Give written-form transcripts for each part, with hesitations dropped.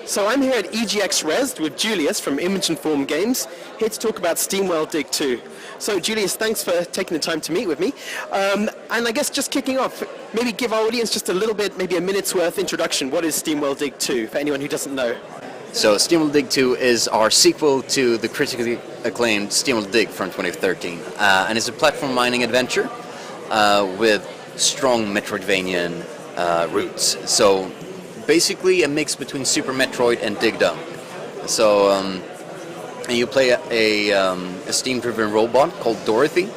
So I'm here at EGX Res with Julius from Image and Form Games, here to talk about Steamworld Dig 2. So Julius, thanks for taking the time to meet with me. And I guess just kicking off, maybe give our audience just a little bit, maybe a minute's worth introduction. What is Steamworld Dig 2, for anyone who doesn't know? So Steamworld Dig 2 is our sequel to the critically acclaimed Steamworld Dig from 2013. And it's a platform mining adventure with strong Metroidvanian roots. So basically a mix between Super Metroid and Dig Dug. So and you play a steam-driven robot called Dorothy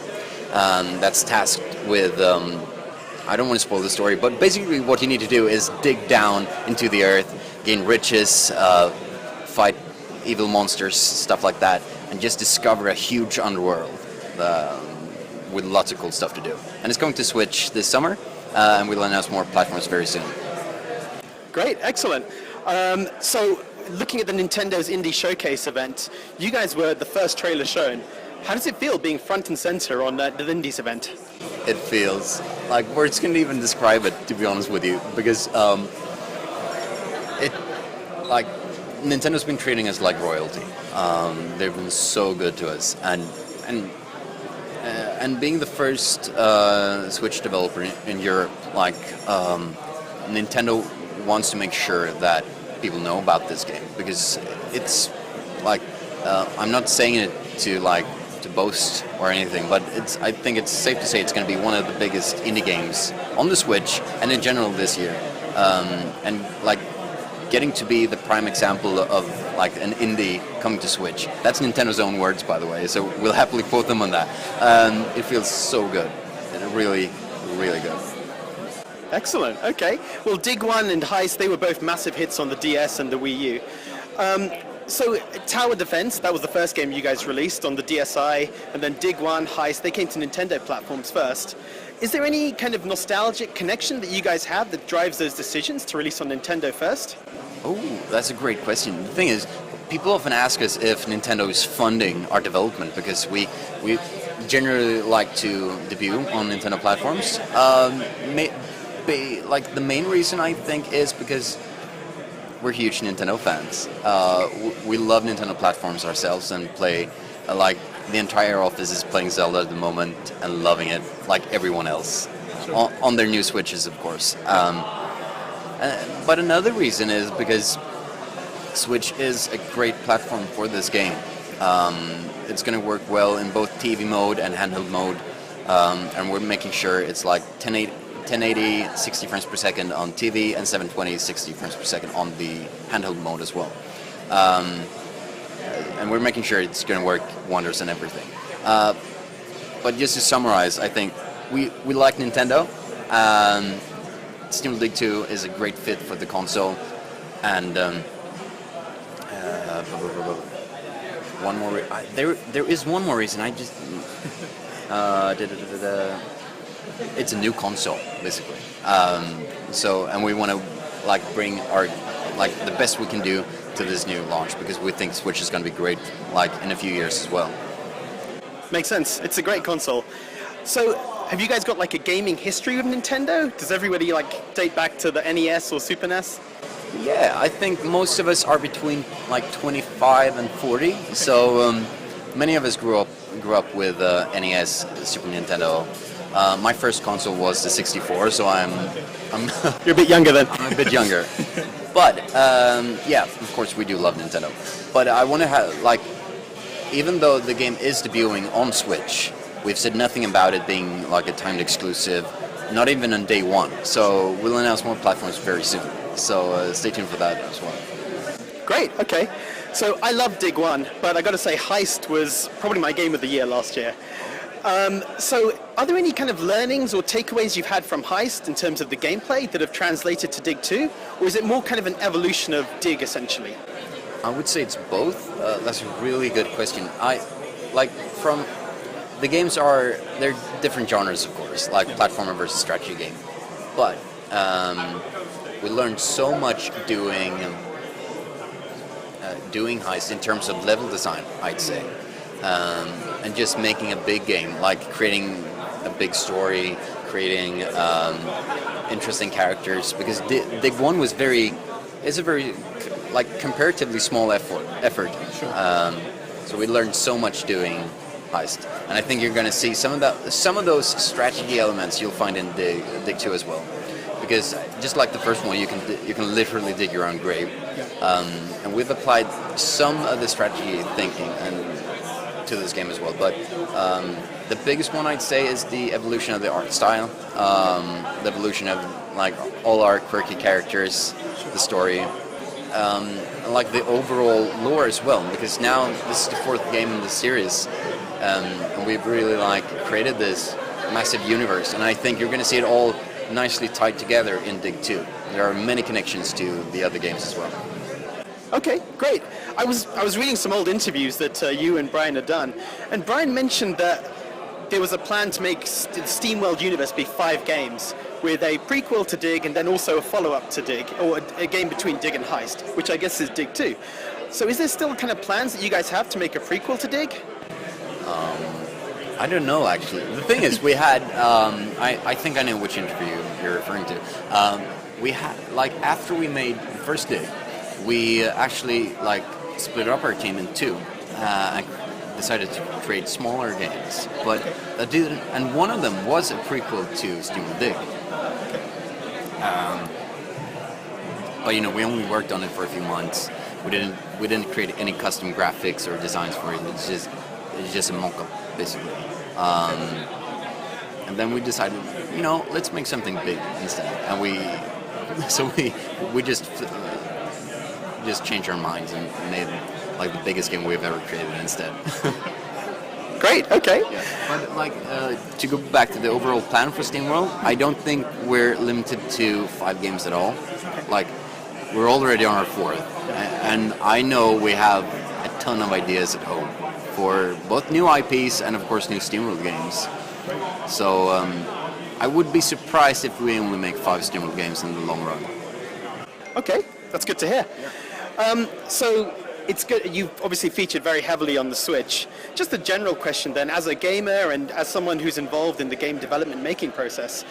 that's tasked with, I don't want to spoil the story, but basically what you need to do is dig down into the earth, gain riches, fight evil monsters, stuff like that, and just discover a huge underworld with lots of cool stuff to do. And it's going to Switch this summer, and we'll announce more platforms very soon. Great, excellent. So, looking at the Nintendo's Indie Showcase event, you guys were the first trailer shown. How does it feel being front and center on the Indies event? It feels like words can't even describe it, to be honest with you, because Nintendo's been treating us like royalty. They've been so good to us, and being the first Switch developer in Europe, Nintendo wants to make sure that people know about this game, because it's I'm not saying it to boast or anything, but I think it's safe to say it's going to be one of the biggest indie games on the Switch and in general this year, and getting to be the prime example of an indie coming to Switch. That's Nintendo's own words, by the way, so we'll happily quote them on that. It feels so good, really, really good. Excellent, okay. Well, Dig 1 and Heist, they were both massive hits on the DS and the Wii U. So Tower Defense, that was the first game you guys released on the DSi, and then Dig 1, Heist, they came to Nintendo platforms first. Is there any kind of nostalgic connection that you guys have that drives those decisions to release on Nintendo first? Oh, that's a great question. The thing is, people often ask us if Nintendo is funding our development, because we generally like to debut on Nintendo platforms. The main reason, I think, is because we're huge Nintendo fans. We love Nintendo platforms ourselves and play, the entire office is playing Zelda at the moment and loving it, like everyone else, sure. on their new Switches, of course. But another reason is because Switch is a great platform for this game. It's going to work well in both TV mode and handheld mode, and we're making sure it's 1080 60 frames per second on TV and 720 60 frames per second on the handheld mode as well. And we're making sure it's going to work wonders and everything. But just to summarize, I think we like Nintendo. Steamworld Dig 2 is a great fit for the console, and one more. There is one more reason. I just it's a new console, basically. And we want to bring our the best we can do to this new launch, because we think Switch is going to be great in a few years as well. Makes sense. It's a great console. So, have you guys got a gaming history with Nintendo? Does everybody date back to the NES or Super NES? Yeah, I think most of us are between 25 and 40. So many of us grew up with NES, Super Nintendo. My first console was the 64, so I'm You're a bit younger then. I'm a bit younger. But yeah, of course we do love Nintendo. But I want to have even though the game is debuting on Switch, we've said nothing about it being a timed exclusive, not even on day one. So we'll announce more platforms very soon. So stay tuned for that as well. Great, okay. So I love Dig 1, but I got to say Heist was probably my game of the year last year. So are there any kind of learnings or takeaways you've had from Heist in terms of the gameplay that have translated to Dig 2? Or is it more kind of an evolution of Dig, essentially? I would say it's both. That's a really good question. The games they're different genres, of course, like platformer versus strategy game. But we learned so much doing Heist in terms of level design, I'd say. And just making a big game, creating a big story, creating interesting characters. Because Dig 1 is a very like comparatively small effort. So we learned so much doing Heist, and I think you're going to see some of those strategy elements you'll find in Dig 2 as well. Because just like the first one, you can literally dig your own grave, and we've applied some of the strategy thinking to this game as well. But the biggest one I'd say is the evolution of the art style, the evolution of like all our quirky characters, the story, and like the overall lore as well. Because now this is the 4th game in the series, and we've really like created this massive universe, and I think you're going to see it all nicely tied together in Dig 2. There are many connections to the other games as well. Okay, great. I was reading some old interviews that you and Brian had done, and Brian mentioned that there was a plan to make the Steamworld universe be 5 games, with a prequel to Dig and then also a follow-up to Dig, or a game between Dig and Heist, which I guess is Dig 2. So is there still kind of plans that you guys have to make a prequel to Dig? I don't know, actually. The thing is, we had, I think I know which interview you're referring to. We had, like, after we made the first Dig, we actually, like, split up our team in 2. And decided to create smaller games. But that didn't, and one of them was a prequel to Steamworld Dig. But, you know, we only worked on it for a few months. We didn't create any custom graphics or designs for it. It's just a mock-up, basically. And then we decided, you know, let's make something big instead. And we just changed our minds and made like the biggest game we've ever created instead. Great. Okay. Yeah. But like to go back to the overall plan for Steamworld, I don't think we're limited to 5 games at all. Like we're already on our 4th, and I know we have a ton of ideas at home for both new IPs and of course new Steamworld games. So I would be surprised if we only make 5 Steamworld games in the long run. Okay, that's good to hear. So it's good. You've obviously featured very heavily on the Switch. Just a general question then, as a gamer and as someone who's involved in the game development making process,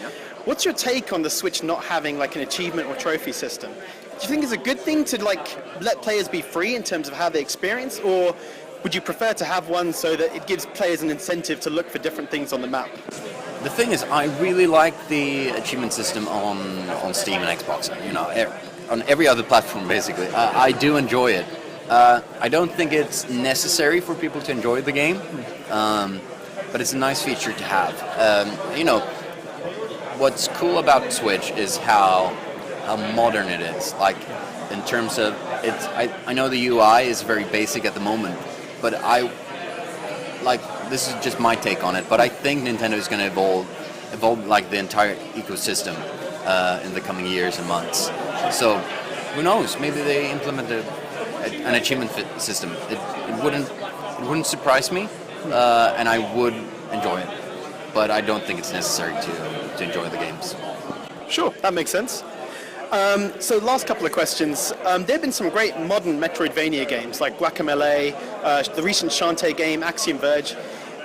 what's your take on the Switch not having like an achievement or trophy system? Do you think it's a good thing to like let players be free in terms of how they experience, or would you prefer to have one so that it gives players an incentive to look for different things on the map? The thing is, I really like the achievement system on Steam and Xbox. You know, on every other platform basically. I do enjoy it. I don't think it's necessary for people to enjoy the game, but it's a nice feature to have. You know, what's cool about Switch is how modern it is. Like in terms of it's, I know the UI is very basic at the moment, but this is just my take on it. But I think Nintendo is going to evolve like the entire ecosystem in the coming years and months. So who knows? Maybe they implement an achievement system. It wouldn't surprise me, and I would enjoy it. But I don't think it's necessary to enjoy the games. Sure, that makes sense. So last couple of questions. There have been some great modern Metroidvania games like Guacamelee, the recent Shantae game, Axiom Verge.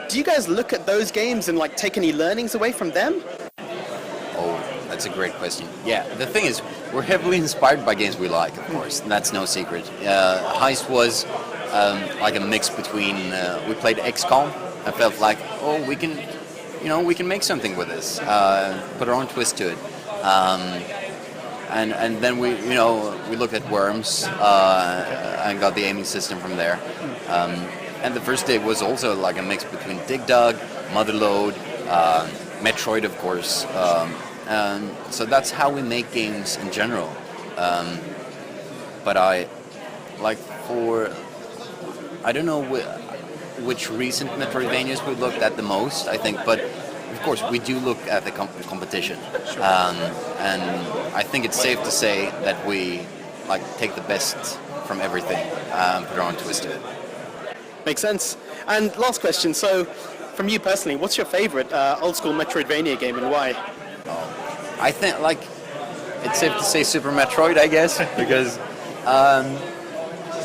Do you guys look at those games and like take any learnings away from them? Oh, that's a great question. Yeah, the thing is, we're heavily inspired by games we like, of course. And that's no secret. Heist was like a mix between. We played XCOM. I felt like, oh, we can make something with this. Put our own twist to it. And then we looked at Worms and got the aiming system from there. And the first Dig was also like a mix between Dig Dug, Motherlode, Metroid, of course. So that's how we make games in general. But I don't know which recent Metroidvanias we looked at the most, I think, but of course we do look at the competition. And I think it's safe to say that we like take the best from everything and put our own twist to it. Makes sense. And last question, so from you personally, what's your favorite old school Metroidvania game and why? I think like it's safe to say Super Metroid, I guess, because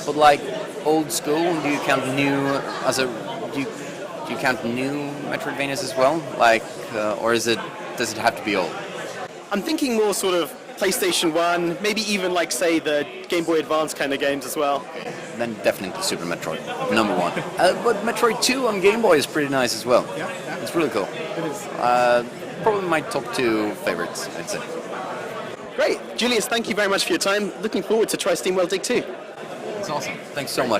but like old school, do you count new as a do you count new Metroidvanias as well? Like or does it have to be old? I'm thinking more sort of PlayStation 1, maybe even like, say, the Game Boy Advance kind of games as well. Then definitely Super Metroid, number one. But Metroid 2 on Game Boy is pretty nice as well. Yeah. It's really cool. It is. Probably my top 2 favorites, I'd say. Great. Julius, thank you very much for your time. Looking forward to try Steamworld Dig 2. It's awesome. Thanks so much.